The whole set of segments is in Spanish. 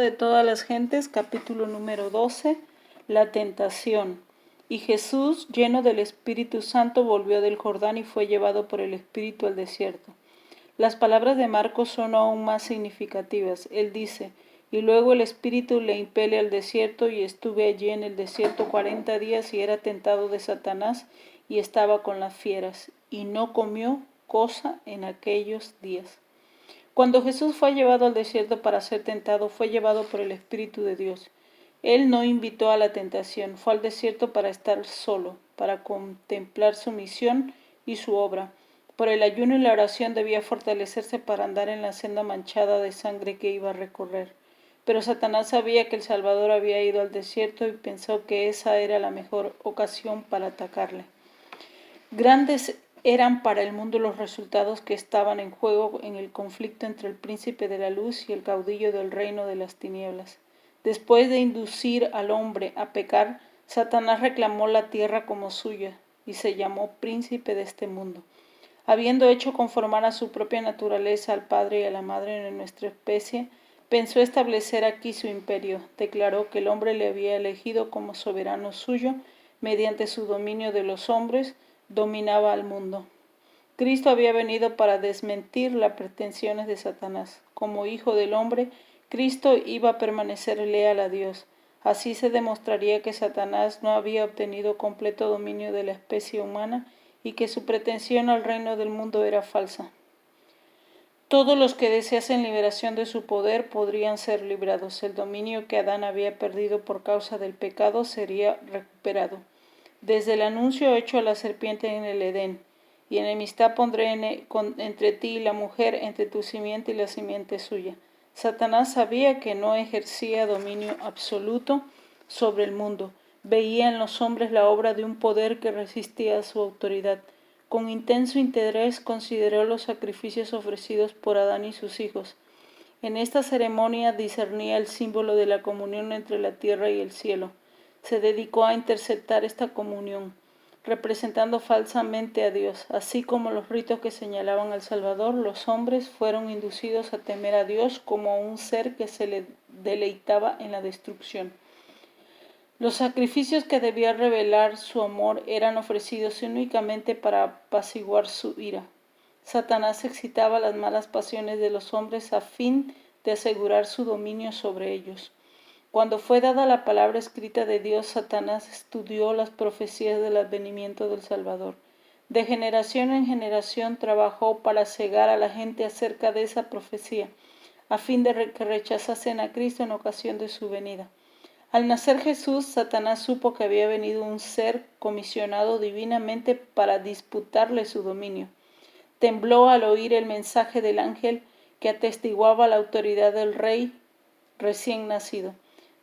De todas las gentes, capítulo número 12, la tentación. Y Jesús, lleno del Espíritu Santo, volvió del Jordán y fue llevado por el Espíritu al desierto. Las palabras de Marcos son aún más significativas. Él dice, y luego el Espíritu le impele al desierto, y estuve allí en el desierto 40 días y era tentado de Satanás, y estaba con las fieras, y no comió cosa en aquellos días. Cuando Jesús fue llevado al desierto para ser tentado, fue llevado por el Espíritu de Dios. Él no invitó a la tentación, fue al desierto para estar solo, para contemplar su misión y su obra. Por el ayuno y la oración debía fortalecerse para andar en la senda manchada de sangre que iba a recorrer. Pero Satanás sabía que el Salvador había ido al desierto y pensó que esa era la mejor ocasión para atacarle. Grandes eran para el mundo los resultados que estaban en juego en el conflicto entre el príncipe de la luz y el caudillo del reino de las tinieblas. Después de inducir al hombre a pecar, Satanás reclamó la tierra como suya y se llamó príncipe de este mundo. Habiendo hecho conformar a su propia naturaleza al padre y a la madre de nuestra especie, pensó establecer aquí su imperio. Declaró que el hombre le había elegido como soberano suyo, mediante su dominio de los hombres, dominaba al mundo. Cristo había venido para desmentir las pretensiones de Satanás. Como hijo del hombre, Cristo iba a permanecer leal a Dios. Así se demostraría que Satanás no había obtenido completo dominio de la especie humana y que su pretensión al reino del mundo era falsa. Todos los que deseasen liberación de su poder podrían ser librados. El dominio que Adán había perdido por causa del pecado sería recuperado. Desde el anuncio hecho a la serpiente en el Edén, y enemistad pondré entre ti y la mujer, entre tu simiente y la simiente suya. Satanás sabía que no ejercía dominio absoluto sobre el mundo. Veía en los hombres la obra de un poder que resistía a su autoridad. Con intenso interés consideró los sacrificios ofrecidos por Adán y sus hijos. En esta ceremonia discernía el símbolo de la comunión entre la tierra y el cielo. Se dedicó a interceptar esta comunión, representando falsamente a Dios. Así como los ritos que señalaban al Salvador, los hombres fueron inducidos a temer a Dios como a un ser que se le deleitaba en la destrucción. Los sacrificios que debía revelar su amor eran ofrecidos únicamente para apaciguar su ira. Satanás excitaba las malas pasiones de los hombres a fin de asegurar su dominio sobre ellos. Cuando fue dada la palabra escrita de Dios, Satanás estudió las profecías del advenimiento del Salvador. De generación en generación trabajó para cegar a la gente acerca de esa profecía, a fin de que rechazasen a Cristo en ocasión de su venida. Al nacer Jesús, Satanás supo que había venido un ser comisionado divinamente para disputarle su dominio. Tembló al oír el mensaje del ángel que atestiguaba la autoridad del rey recién nacido.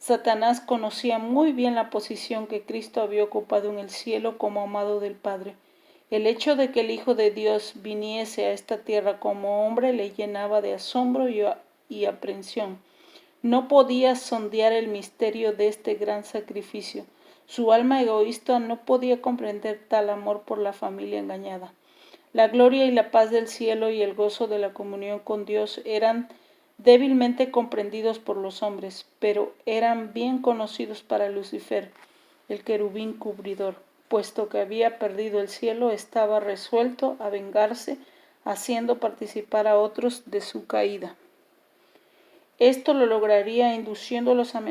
Satanás conocía muy bien la posición que Cristo había ocupado en el cielo como amado del Padre. El hecho de que el Hijo de Dios viniese a esta tierra como hombre le llenaba de asombro y aprensión. No podía sondear el misterio de este gran sacrificio. Su alma egoísta no podía comprender tal amor por la familia engañada. La gloria y la paz del cielo y el gozo de la comunión con Dios eran débilmente comprendidos por los hombres, pero eran bien conocidos para Lucifer, el querubín cubridor. Puesto que había perdido el cielo, estaba resuelto a vengarse, haciendo participar a otros de su caída. Esto lo lograría induciéndolos a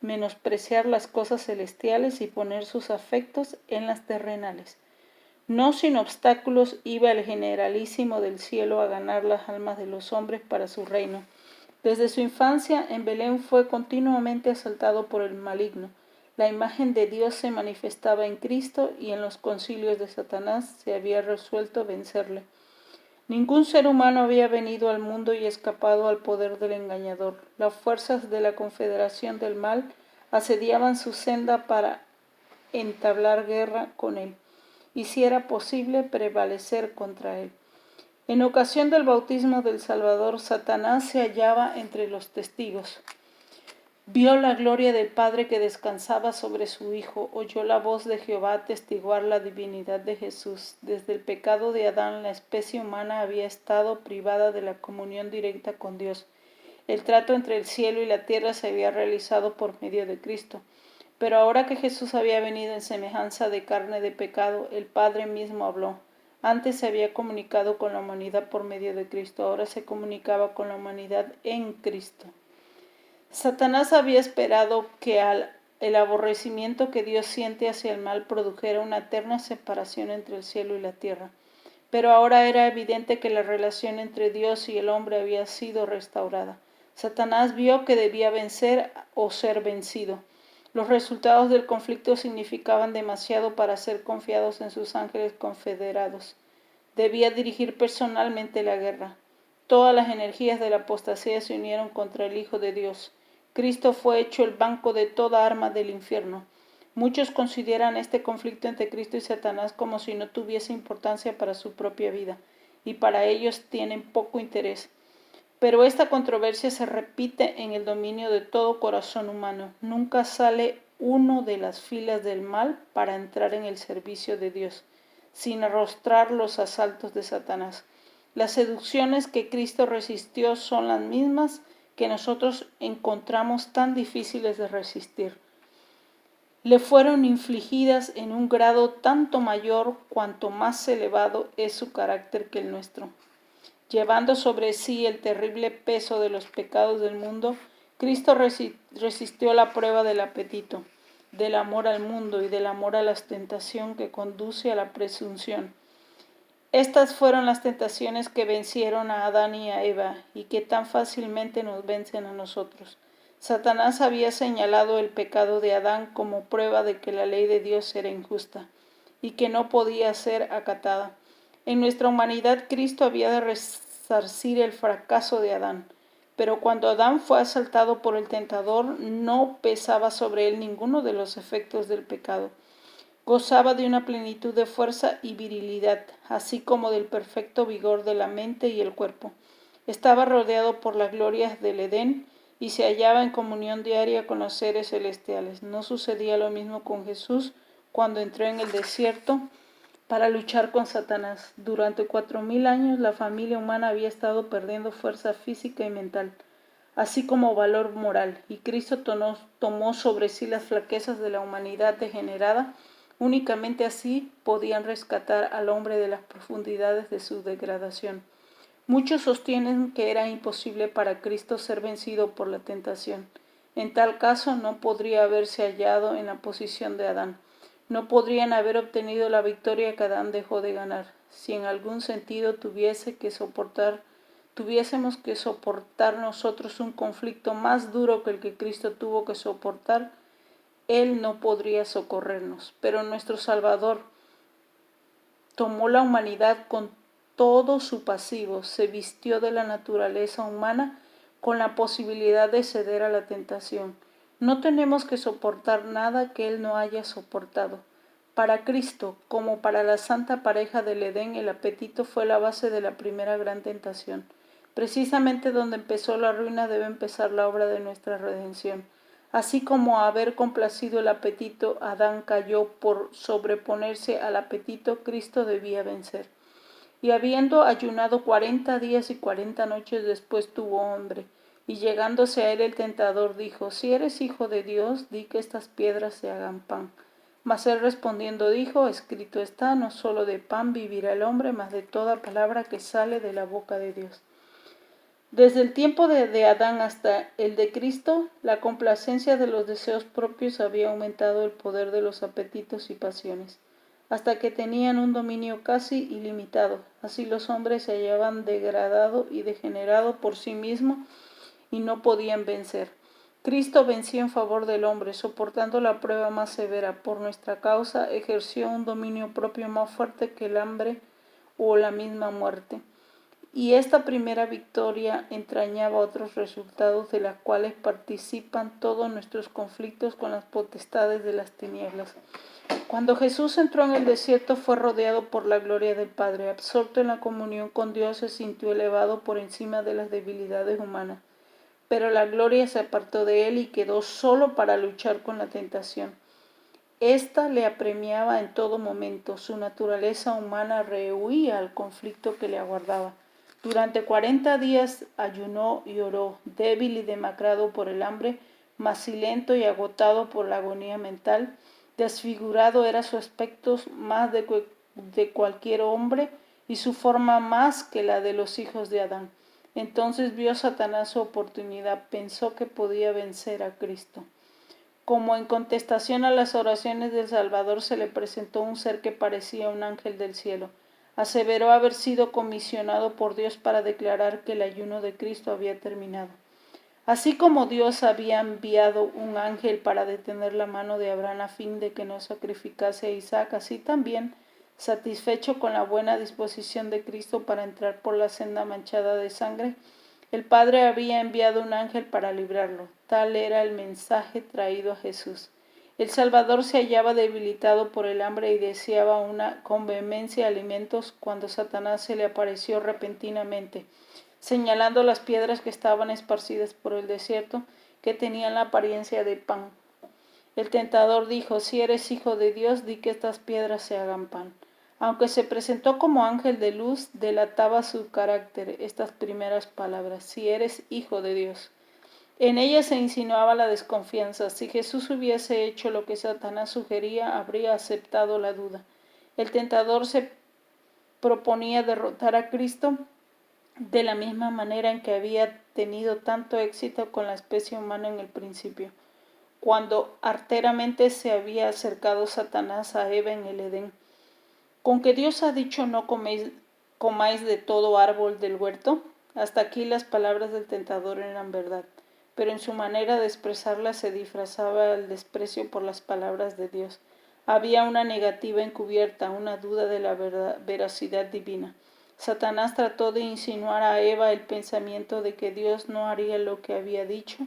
menospreciar las cosas celestiales y poner sus afectos en las terrenales. No sin obstáculos iba el generalísimo del cielo a ganar las almas de los hombres para su reino. Desde su infancia en Belén fue continuamente asaltado por el maligno. La imagen de Dios se manifestaba en Cristo y en los concilios de Satanás se había resuelto vencerle. Ningún ser humano había venido al mundo y escapado al poder del engañador. Las fuerzas de la confederación del mal asediaban su senda para entablar guerra con él, y si era posible prevalecer contra él. En ocasión del bautismo del Salvador, Satanás se hallaba entre los testigos. Vio la gloria del Padre que descansaba sobre su Hijo, oyó la voz de Jehová atestiguar la divinidad de Jesús. Desde el pecado de Adán, la especie humana había estado privada de la comunión directa con Dios. El trato entre el cielo y la tierra se había realizado por medio de Cristo. Pero ahora que Jesús había venido en semejanza de carne de pecado, el Padre mismo habló. Antes se había comunicado con la humanidad por medio de Cristo, ahora se comunicaba con la humanidad en Cristo. Satanás había esperado que el aborrecimiento que Dios siente hacia el mal produjera una eterna separación entre el cielo y la tierra. Pero ahora era evidente que la relación entre Dios y el hombre había sido restaurada. Satanás vio que debía vencer o ser vencido. Los resultados del conflicto significaban demasiado para ser confiados en sus ángeles confederados. Debía dirigir personalmente la guerra. Todas las energías de la apostasía se unieron contra el Hijo de Dios. Cristo fue hecho el blanco de toda arma del infierno. Muchos consideran este conflicto entre Cristo y Satanás como si no tuviese importancia para su propia vida, y para ellos tienen poco interés. Pero esta controversia se repite en el dominio de todo corazón humano. Nunca sale uno de las filas del mal para entrar en el servicio de Dios, sin arrostrar los asaltos de Satanás. Las seducciones que Cristo resistió son las mismas que nosotros encontramos tan difíciles de resistir. Le fueron infligidas en un grado tanto mayor cuanto más elevado es su carácter que el nuestro. Llevando sobre sí el terrible peso de los pecados del mundo, Cristo resistió la prueba del apetito, del amor al mundo y del amor a la tentación que conduce a la presunción. Estas fueron las tentaciones que vencieron a Adán y a Eva y que tan fácilmente nos vencen a nosotros. Satanás había señalado el pecado de Adán como prueba de que la ley de Dios era injusta y que no podía ser acatada. En nuestra humanidad, Cristo había de resarcir el fracaso de Adán. Pero cuando Adán fue asaltado por el tentador, no pesaba sobre él ninguno de los efectos del pecado. Gozaba de una plenitud de fuerza y virilidad, así como del perfecto vigor de la mente y el cuerpo. Estaba rodeado por las glorias del Edén y se hallaba en comunión diaria con los seres celestiales. No sucedía lo mismo con Jesús cuando entró en el desierto para luchar con Satanás. Durante 4000 años la familia humana había estado perdiendo fuerza física y mental, así como valor moral, y Cristo tomó sobre sí las flaquezas de la humanidad degenerada. Únicamente así podían rescatar al hombre de las profundidades de su degradación. Muchos sostienen que era imposible para Cristo ser vencido por la tentación. En tal caso no podría haberse hallado en la posición de Adán. No podrían haber obtenido la victoria que Adán dejó de ganar. Si en algún sentido tuviésemos que soportar nosotros un conflicto más duro que el que Cristo tuvo que soportar, Él no podría socorrernos. Pero nuestro Salvador tomó la humanidad con todo su pasivo, se vistió de la naturaleza humana con la posibilidad de ceder a la tentación. No tenemos que soportar nada que Él no haya soportado. Para Cristo, como para la santa pareja del Edén, el apetito fue la base de la primera gran tentación. Precisamente donde empezó la ruina debe empezar la obra de nuestra redención. Así como a haber complacido el apetito, Adán cayó por sobreponerse al apetito, Cristo debía vencer. Y habiendo ayunado 40 días y 40 noches después tuvo hambre. Y llegándose a él el tentador dijo: Si eres hijo de Dios, di que estas piedras se hagan pan. Mas él respondiendo dijo: Escrito está, no solo de pan vivirá el hombre, mas de toda palabra que sale de la boca de Dios. Desde el tiempo de Adán hasta el de Cristo, la complacencia de los deseos propios había aumentado el poder de los apetitos y pasiones, hasta que tenían un dominio casi ilimitado. Así los hombres se hallaban degradado y degenerado por sí mismos y no podían vencer. Cristo venció en favor del hombre, soportando la prueba más severa. Por nuestra causa ejerció un dominio propio más fuerte que el hambre o la misma muerte. Y esta primera victoria entrañaba otros resultados de las cuales participan todos nuestros conflictos con las potestades de las tinieblas. Cuando Jesús entró en el desierto fue rodeado por la gloria del Padre. Absorto en la comunión con Dios, se sintió elevado por encima de las debilidades humanas. Pero la gloria se apartó de él y quedó solo para luchar con la tentación. Esta le apremiaba en todo momento. Su naturaleza humana rehuía al conflicto que le aguardaba. Durante 40 días ayunó y oró, débil y demacrado por el hambre, macilento y agotado por la agonía mental. Desfigurado era su aspecto más de cualquier hombre y su forma más que la de los hijos de Adán. Entonces vio Satanás su oportunidad, pensó que podía vencer a Cristo. Como en contestación a las oraciones del Salvador se le presentó un ser que parecía un ángel del cielo. Aseveró haber sido comisionado por Dios para declarar que el ayuno de Cristo había terminado. Así como Dios había enviado un ángel para detener la mano de Abraham a fin de que no sacrificase a Isaac, así también, satisfecho con la buena disposición de Cristo para entrar por la senda manchada de sangre, el Padre había enviado un ángel para librarlo. Tal era el mensaje traído a Jesús. El Salvador se hallaba debilitado por el hambre y deseaba con vehemencia alimentos cuando Satanás se le apareció repentinamente, señalando las piedras que estaban esparcidas por el desierto, que tenían la apariencia de pan. El tentador dijo: si eres hijo de Dios, di que estas piedras se hagan pan. Aunque se presentó como ángel de luz, delataba su carácter estas primeras palabras: si eres hijo de Dios. En ellas se insinuaba la desconfianza. Si Jesús hubiese hecho lo que Satanás sugería, habría aceptado la duda. El tentador se proponía derrotar a Cristo de la misma manera en que había tenido tanto éxito con la especie humana en el principio, cuando arteramente se había acercado Satanás a Eva en el Edén. ¿Con que Dios ha dicho no comáis de todo árbol del huerto? Hasta aquí las palabras del tentador eran verdad, pero en su manera de expresarlas se disfrazaba el desprecio por las palabras de Dios. Había una negativa encubierta, una duda de la veracidad divina. Satanás trató de insinuar a Eva el pensamiento de que Dios no haría lo que había dicho,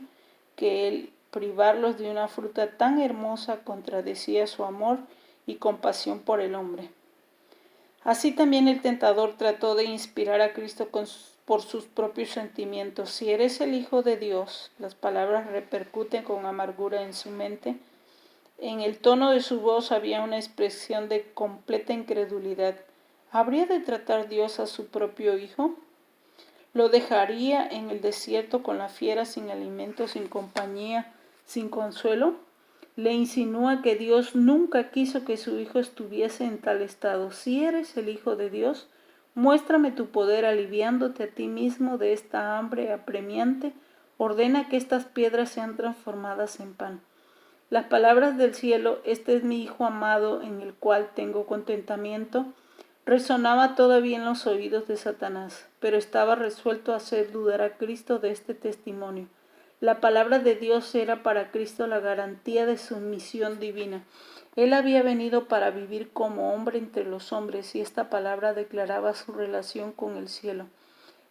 que el privarlos de una fruta tan hermosa contradecía su amor y compasión por el hombre. Así también el tentador trató de inspirar a Cristo por sus propios sentimientos. Si eres el Hijo de Dios, las palabras repercuten con amargura en su mente. En el tono de su voz había una expresión de completa incredulidad. ¿Habría de tratar Dios a su propio Hijo? ¿Lo dejaría en el desierto con la fiera, sin alimento, sin compañía, sin consuelo? Le insinúa que Dios nunca quiso que su Hijo estuviese en tal estado. Si eres el Hijo de Dios, muéstrame tu poder aliviándote a ti mismo de esta hambre apremiante. Ordena que estas piedras sean transformadas en pan. Las palabras del cielo: este es mi Hijo amado en el cual tengo contentamiento, resonaba todavía en los oídos de Satanás, pero estaba resuelto a hacer dudar a Cristo de este testimonio. La palabra de Dios era para Cristo la garantía de su misión divina. Él había venido para vivir como hombre entre los hombres, y esta palabra declaraba su relación con el cielo.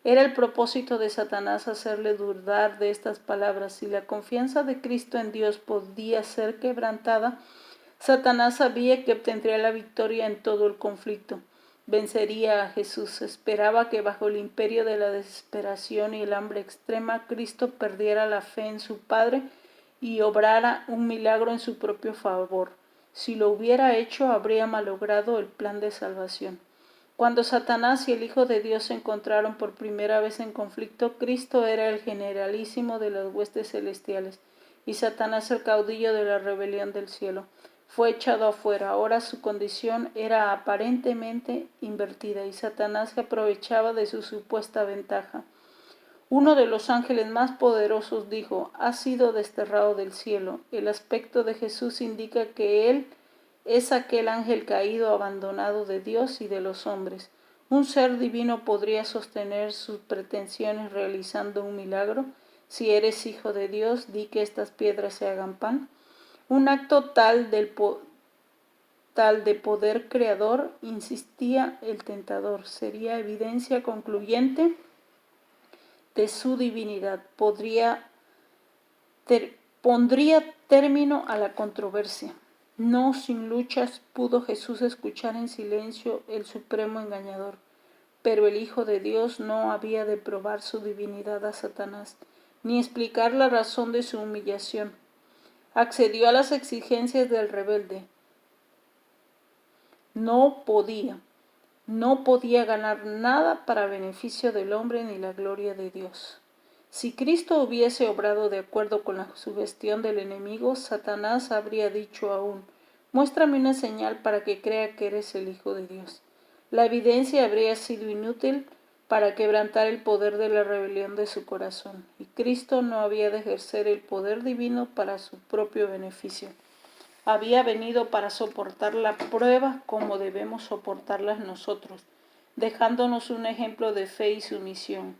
Era el propósito de Satanás hacerle dudar de estas palabras. Si la confianza de Cristo en Dios podía ser quebrantada, Satanás sabía que obtendría la victoria en todo el conflicto. Vencería a Jesús. Esperaba que bajo el imperio de la desesperación y el hambre extrema, Cristo perdiera la fe en su Padre y obrara un milagro en su propio favor. Si lo hubiera hecho, habría malogrado el plan de salvación. Cuando Satanás y el Hijo de Dios se encontraron por primera vez en conflicto, Cristo era el generalísimo de las huestes celestiales y Satanás el caudillo de la rebelión del cielo. Fue echado afuera. Ahora su condición era aparentemente invertida y Satanás se aprovechaba de su supuesta ventaja. Uno de los ángeles más poderosos dijo: ha sido desterrado del cielo. El aspecto de Jesús indica que él es aquel ángel caído, abandonado de Dios y de los hombres. ¿Un ser divino podría sostener sus pretensiones realizando un milagro? Si eres hijo de Dios, di que estas piedras se hagan pan. Un acto tal de poder creador, insistía el tentador, sería evidencia concluyente de su divinidad. Pondría término a la controversia. No sin luchas pudo Jesús escuchar en silencio el supremo engañador, pero el Hijo de Dios no había de probar su divinidad a Satanás, ni explicar la razón de su humillación. Accedió a las exigencias del rebelde. No podía. no podía ganar nada para beneficio del hombre ni la gloria de Dios. Si Cristo hubiese obrado de acuerdo con la sugestión del enemigo, Satanás habría dicho aún: muéstrame una señal para que crea que eres el Hijo de Dios. La evidencia habría sido inútil para quebrantar el poder de la rebelión de su corazón, y Cristo no había de ejercer el poder divino para su propio beneficio. Había venido para soportar la prueba como debemos soportarlas nosotros, dejándonos un ejemplo de fe y sumisión.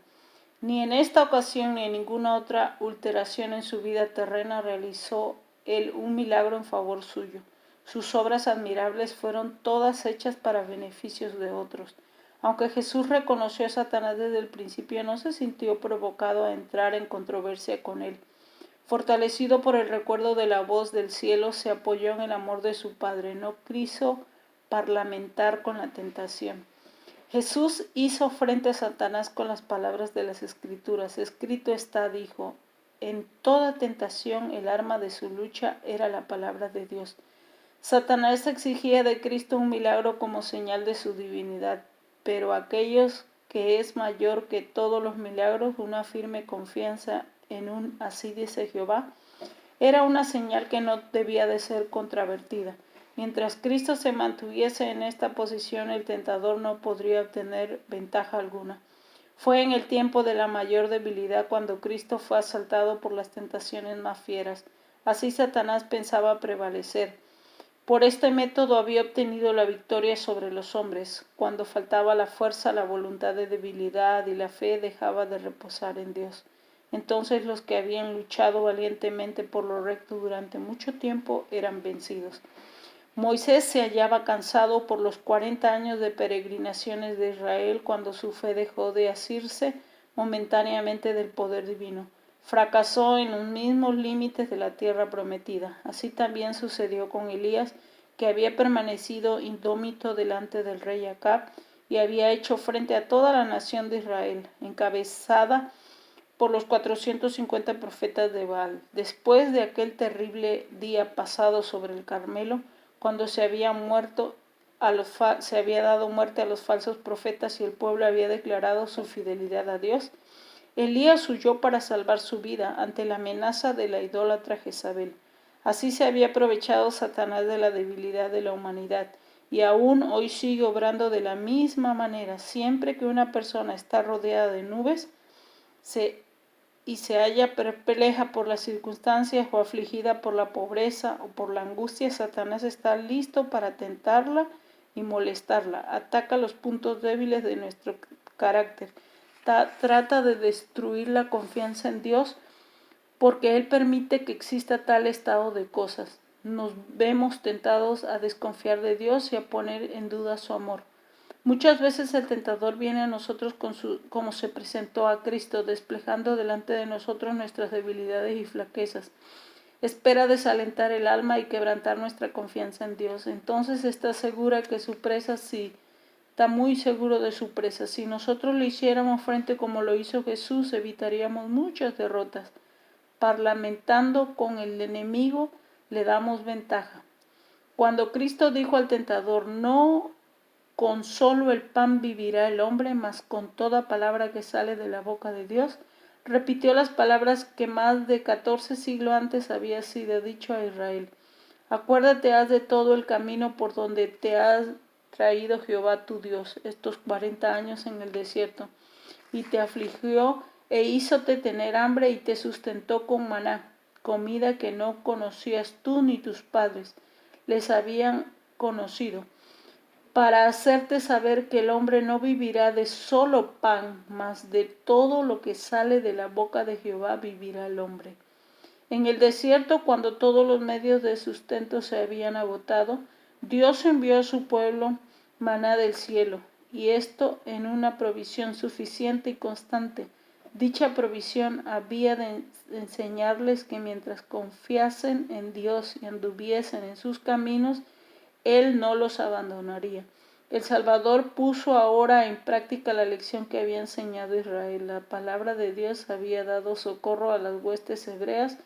Ni en esta ocasión ni en ninguna otra alteración en su vida terrena realizó él un milagro en favor suyo. Sus obras admirables fueron todas hechas para beneficios de otros. Aunque Jesús reconoció a Satanás desde el principio, no se sintió provocado a entrar en controversia con él. Fortalecido por el recuerdo de la voz del cielo, se apoyó en el amor de su Padre. No quiso parlamentar con la tentación. Jesús hizo frente a Satanás con las palabras de las Escrituras. Escrito está, dijo, en toda tentación el arma de su lucha era la palabra de Dios. Satanás exigía de Cristo un milagro como señal de su divinidad, pero aquellos que es mayor que todos los milagros, una firme confianza en un así dice Jehová, era una señal que no debía de ser controvertida. Mientras Cristo se mantuviese en esta posición, el tentador no podría obtener ventaja alguna. Fue en el tiempo de la mayor debilidad cuando Cristo fue asaltado por las tentaciones más fieras. Así Satanás pensaba prevalecer. Por este método había obtenido la victoria sobre los hombres. Cuando faltaba la fuerza, la voluntad de debilidad y la fe dejaba de reposar en Dios. Entonces los que habían luchado valientemente por lo recto durante mucho tiempo eran vencidos. Moisés se hallaba cansado por los 40 años de peregrinaciones de Israel cuando su fe dejó de asirse momentáneamente del poder divino. Fracasó en los mismos límites de la tierra prometida. Así también sucedió con Elías, que había permanecido indómito delante del rey Acab y había hecho frente a toda la nación de Israel, encabezada por los 450 profetas de Baal. Después de aquel terrible día pasado sobre el Carmelo, cuando se había dado muerte a los falsos profetas y el pueblo había declarado su fidelidad a Dios, Elías huyó para salvar su vida ante la amenaza de la idólatra Jezabel. Así se había aprovechado Satanás de la debilidad de la humanidad, y aún hoy sigue obrando de la misma manera. Siempre que una persona está rodeada de nubes y se halla perpleja por las circunstancias o afligida por la pobreza o por la angustia, Satanás está listo para tentarla y molestarla. Ataca los puntos débiles de nuestro carácter. Trata de destruir la confianza en Dios porque Él permite que exista tal estado de cosas. Nos vemos tentados a desconfiar de Dios y a poner en duda su amor. Muchas veces el tentador viene a nosotros como se presentó a Cristo, desplegando delante de nosotros nuestras debilidades y flaquezas. Espera desalentar el alma y quebrantar nuestra confianza en Dios. Entonces está muy seguro de su presa. Si nosotros le hiciéramos frente como lo hizo Jesús, evitaríamos muchas derrotas. Parlamentando con el enemigo, le damos ventaja. Cuando Cristo dijo al tentador, no con solo el pan vivirá el hombre, mas con toda palabra que sale de la boca de Dios, repitió las palabras que más de 14 siglos antes había sido dicho a Israel. Acuérdate has de todo el camino por donde te has traído Jehová tu Dios estos 40 años en el desierto, y te afligió e hízote tener hambre y te sustentó con maná, comida que no conocías tú ni tus padres les habían conocido, para hacerte saber que el hombre no vivirá de solo pan, mas de todo lo que sale de la boca de Jehová vivirá el hombre. En el desierto, cuando todos los medios de sustento se habían agotado, Dios envió a su pueblo maná del cielo, y esto en una provisión suficiente y constante. Dicha provisión había de enseñarles que mientras confiasen en Dios y anduviesen en sus caminos, Él no los abandonaría. El Salvador puso ahora en práctica la lección que había enseñado Israel. La palabra de Dios había dado socorro a las huestes hebreas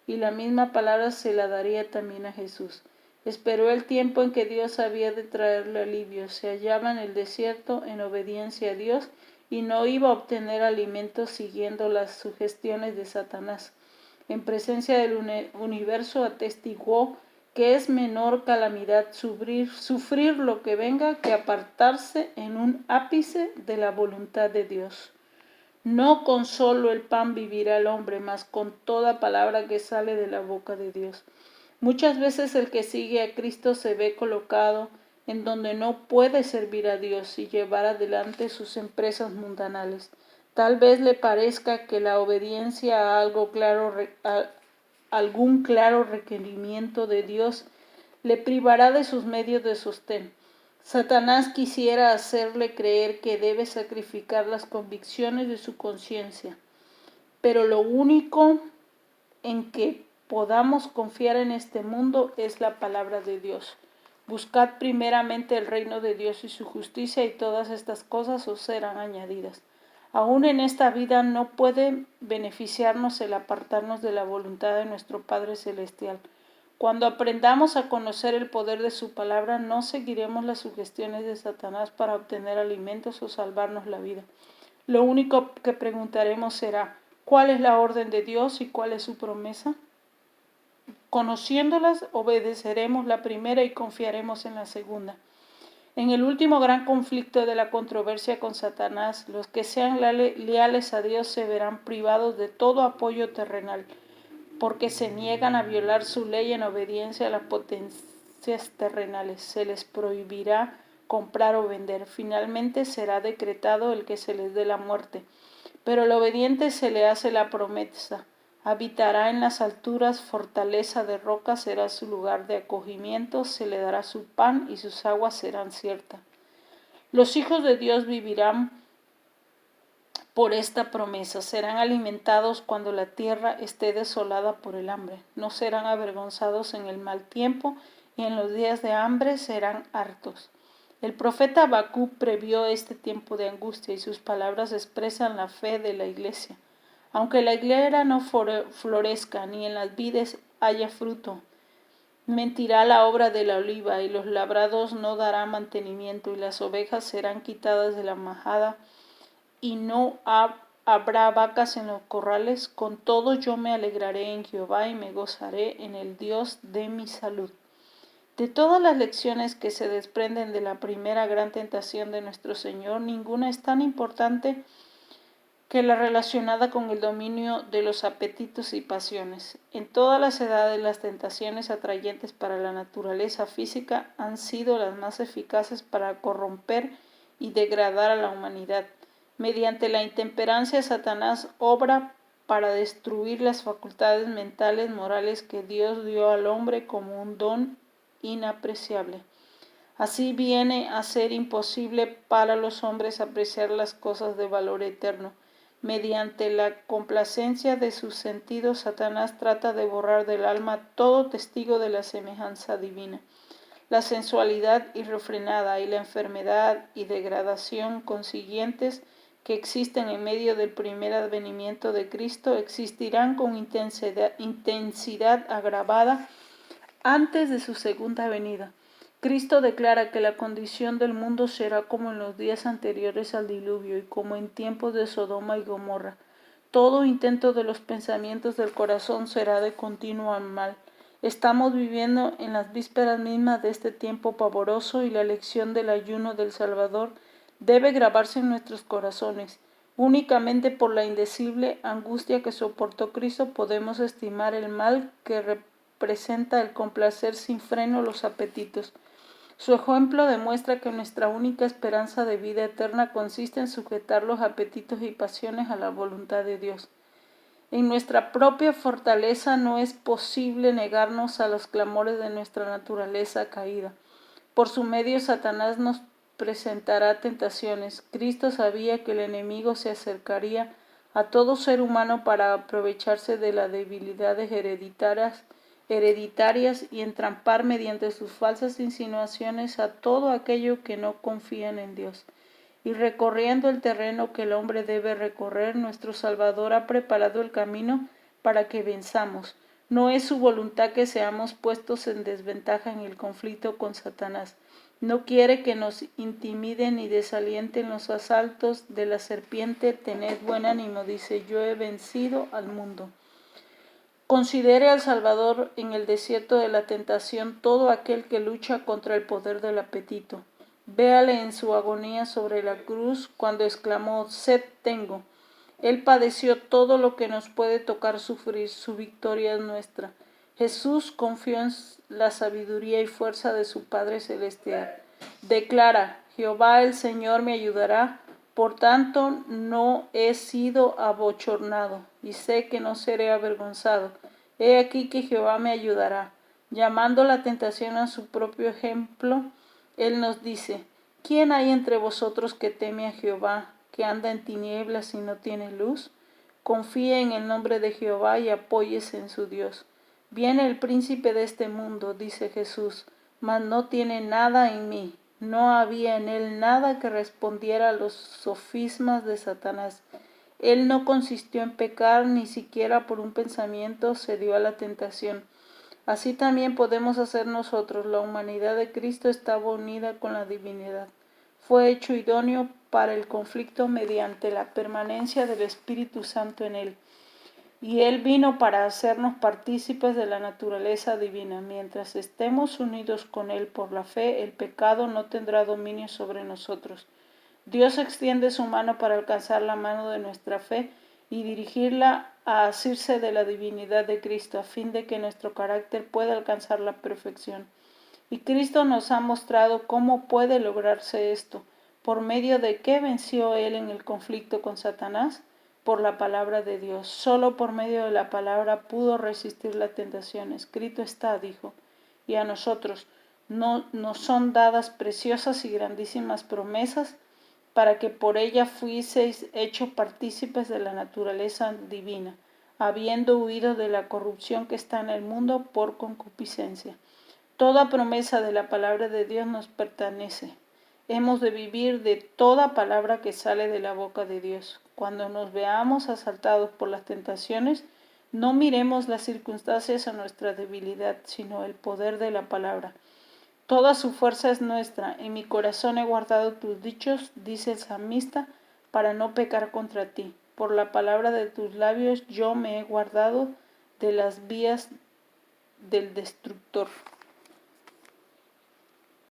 y la misma palabra se la daría también a Jesús. Esperó el tiempo en que Dios había de traerle alivio. Se hallaba en el desierto en obediencia a Dios y no iba a obtener alimento siguiendo las sugestiones de Satanás. En presencia del universo atestiguó que es menor calamidad sufrir lo que venga que apartarse en un ápice de la voluntad de Dios. No con solo el pan vivirá el hombre, mas con toda palabra que sale de la boca de Dios. Muchas veces el que sigue a Cristo se ve colocado en donde no puede servir a Dios y llevar adelante sus empresas mundanales. Tal vez le parezca que la obediencia a algún claro requerimiento de Dios le privará de sus medios de sostén. Satanás quisiera hacerle creer que debe sacrificar las convicciones de su conciencia, pero lo único en que podamos confiar en este mundo es la palabra de Dios. Buscad primeramente el reino de Dios y su justicia, y todas estas cosas os serán añadidas. Aún en esta vida no puede beneficiarnos el apartarnos de la voluntad de nuestro Padre Celestial. Cuando aprendamos a conocer el poder de su palabra, no seguiremos las sugestiones de Satanás para obtener alimentos o salvarnos la vida. Lo único que preguntaremos será: ¿cuál es la orden de Dios y cuál es su promesa? Conociéndolas, obedeceremos la primera y confiaremos en la segunda. En el último gran conflicto de la controversia con Satanás, los que sean leales a Dios se verán privados de todo apoyo terrenal, porque se niegan a violar su ley en obediencia a las potencias terrenales. Se les prohibirá comprar o vender. Finalmente será decretado el que se les dé la muerte. Pero al obediente se le hace la promesa: habitará en las alturas, fortaleza de roca será su lugar de acogimiento, se le dará su pan y sus aguas serán ciertas. Los hijos de Dios vivirán por esta promesa, serán alimentados cuando la tierra esté desolada por el hambre, no serán avergonzados en el mal tiempo, y en los días de hambre serán hartos. El profeta Habacuc previó este tiempo de angustia, y sus palabras expresan la fe de la iglesia. Aunque la higuera no florezca, ni en las vides haya fruto, mentirá la obra de la oliva, y los labrados no darán mantenimiento, y las ovejas serán quitadas de la majada, y no habrá vacas en los corrales. Con todo yo me alegraré en Jehová y me gozaré en el Dios de mi salud. De todas las lecciones que se desprenden de la primera gran tentación de nuestro Señor, ninguna es tan importante que la relacionada con el dominio de los apetitos y pasiones. En todas las edades, las tentaciones atrayentes para la naturaleza física han sido las más eficaces para corromper y degradar a la humanidad. Mediante la intemperancia, Satanás obra para destruir las facultades mentales, morales que Dios dio al hombre como un don inapreciable. Así viene a ser imposible para los hombres apreciar las cosas de valor eterno. Mediante la complacencia de sus sentidos, Satanás trata de borrar del alma todo testigo de la semejanza divina. La sensualidad irrefrenada y la enfermedad y degradación consiguientes que existen en medio del primer advenimiento de Cristo existirán con intensidad agravada antes de su segunda venida. Cristo declara que la condición del mundo será como en los días anteriores al diluvio y como en tiempos de Sodoma y Gomorra. Todo intento de los pensamientos del corazón será de continuo al mal. Estamos viviendo en las vísperas mismas de este tiempo pavoroso, y la lección del ayuno del Salvador debe grabarse en nuestros corazones. Únicamente por la indecible angustia que soportó Cristo podemos estimar el mal que representa el complacer sin freno los apetitos. Su ejemplo demuestra que nuestra única esperanza de vida eterna consiste en sujetar los apetitos y pasiones a la voluntad de Dios. En nuestra propia fortaleza no es posible negarnos a los clamores de nuestra naturaleza caída. Por su medio Satanás nos presentará tentaciones. Cristo sabía que el enemigo se acercaría a todo ser humano para aprovecharse de las debilidades hereditarias y entrampar mediante sus falsas insinuaciones a todo aquello que no confían en Dios. Y recorriendo el terreno que el hombre debe recorrer, nuestro Salvador ha preparado el camino para que venzamos. No es su voluntad que seamos puestos en desventaja en el conflicto con Satanás. No quiere que nos intimiden ni desalienten los asaltos de la serpiente. Tened buen ánimo, dice, yo he vencido al mundo. Considere al Salvador en el desierto de la tentación todo aquel que lucha contra el poder del apetito. Véale en su agonía sobre la cruz cuando exclamó, sed tengo. Él padeció todo lo que nos puede tocar sufrir, su victoria es nuestra. Jesús confió en la sabiduría y fuerza de su Padre Celestial. Declara, Jehová el Señor me ayudará, por tanto no he sido abochornado, y sé que no seré avergonzado. He aquí que Jehová me ayudará. Llamando la tentación a su propio ejemplo, Él nos dice, ¿quién hay entre vosotros que teme a Jehová, que anda en tinieblas y no tiene luz? Confíe en el nombre de Jehová y apóyese en su Dios. Viene el príncipe de este mundo, dice Jesús, mas no tiene nada en mí. No había en él nada que respondiera a los sofismas de Satanás. Él no consistió en pecar, ni siquiera por un pensamiento se dio a la tentación. Así también podemos hacer nosotros. La humanidad de Cristo estaba unida con la divinidad. Fue hecho idóneo para el conflicto mediante la permanencia del Espíritu Santo en él. Y Él vino para hacernos partícipes de la naturaleza divina. Mientras estemos unidos con Él por la fe, el pecado no tendrá dominio sobre nosotros. Dios extiende su mano para alcanzar la mano de nuestra fe y dirigirla a asirse de la divinidad de Cristo, a fin de que nuestro carácter pueda alcanzar la perfección. Y Cristo nos ha mostrado cómo puede lograrse esto. ¿Por medio de qué venció Él en el conflicto con Satanás? Por la palabra de Dios. Solo por medio de la palabra pudo resistir la tentación. Escrito está, dijo. Y a nosotros nos son dadas preciosas y grandísimas promesas, para que por ella fuiseis hechos partícipes de la naturaleza divina, habiendo huido de la corrupción que está en el mundo por concupiscencia. Toda promesa de la palabra de Dios nos pertenece. Hemos de vivir de toda palabra que sale de la boca de Dios. Cuando nos veamos asaltados por las tentaciones, no miremos las circunstancias a nuestra debilidad, sino el poder de la palabra. Toda su fuerza es nuestra. En mi corazón he guardado tus dichos, dice el salmista, para no pecar contra ti. Por la palabra de tus labios yo me he guardado de las vías del destructor.